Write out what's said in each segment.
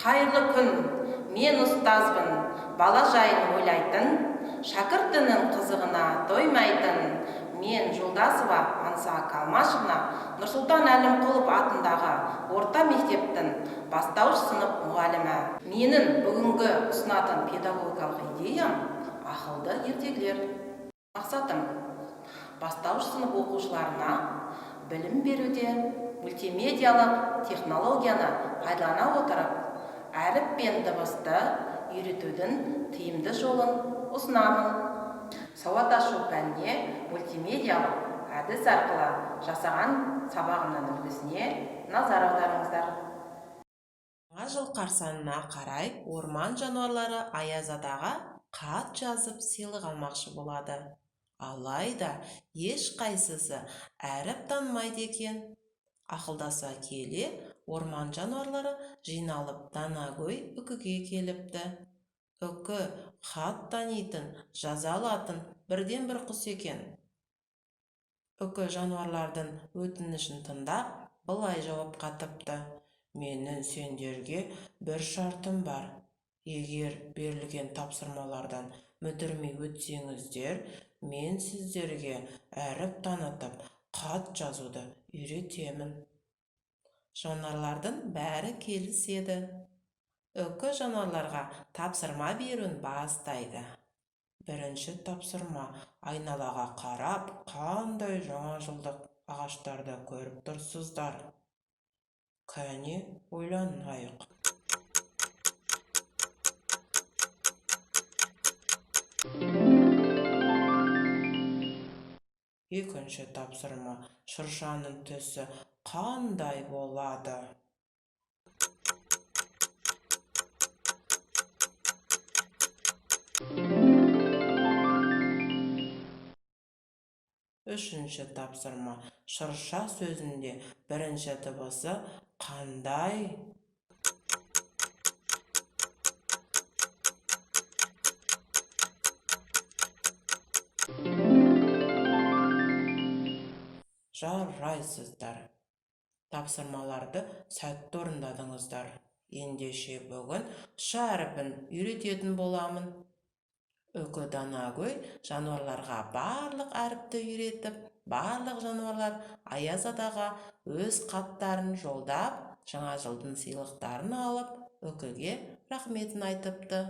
Қайырлы күн, мен ұстазбын, бала жайын ойлайтын, шәкіртінің қызығына тоймайтын. Мен Жолдасова Аңса Калмашевна Нұрсұлтан Әлімқұлов атындағы орта мектептің бастауыш сынып мұғалімі. Менің бүгінгі ұсынатын педагогикалық идеям ақылды ертегілер. Мақсатым бастауыш сынып оқушыларына білім беруде мультимедиалық технологияны пайдалана отырып, әріп пен дыбысты үйретудің тиімді жолын ұсынамын. Сауат ашу пәніне мультимедиалық әдіс арқылы жасаған сабағымның үлгісіне назар аударыңыздар. Жаңа жыл қарсаңына қарай орман жануарлары Аязадаға хат жазып сыйлық алмақшы болады. Алайда ешқайсысы әріп танымайды екен. Ақылдаса келе, орман жануарлары жиналып Данагөй үкіге келіпті. Үкі хат танитын, жаза алатын бірден бір құс екен. Үкі жануарлардың өтінішін тыңдап, былай жауап қатыпты: менің сендерге бір шартым бар. Егер берілген тапсырмалардан мүдірмей өтсеңіздер, мен сіздерге әріп танытып, хат жазуды үйретемін. Жануарлардың бәрі келіседі. Үкі жануарларға тапсырма беруін бастайды. Бірінші тапсырма: айналаға қарап, қандай жаңа жылдық ағаштарды көріп тұрсыздар? Кәне, ойланайық. Екінші тапсырма: шыршаның түсі қандай болады? Үшінші тапсырма: шырша сөзінде бірінші дыбысы қандай? Жарайсыздар. Тапсырмаларды сәтті орындадыңыздар. Ендеше бүгін ш әріпін үйрететін боламын. Үкі Данагөй жануарларға барлық әріпті үйретіп, барлық жануарлар Аязадаға өз хаттарын жолдап, жаңа жылдың сыйлықтарын алып, үкіге рахметін айтыпты.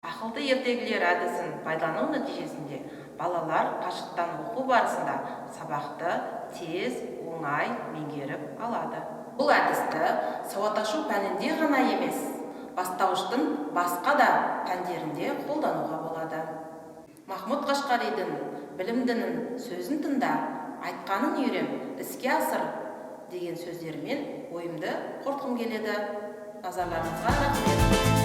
Ақылды ертегілер әдісін пайдалану нәтижесінде балалар қашықтан оқу барысында сабақты тез, оңай меңгеріп алады. Бұл әдісті сауат ашу пәнінде ғана емес, бастауыштың басқа да пәндерінде қолдануға болады. Махмұд Қашқаридың білімдінің сөзін тыңда, айтқанын үйрен, іске асыр деген сөздермен ойымды қорытқым келеді. Назарларыңызға рахмет.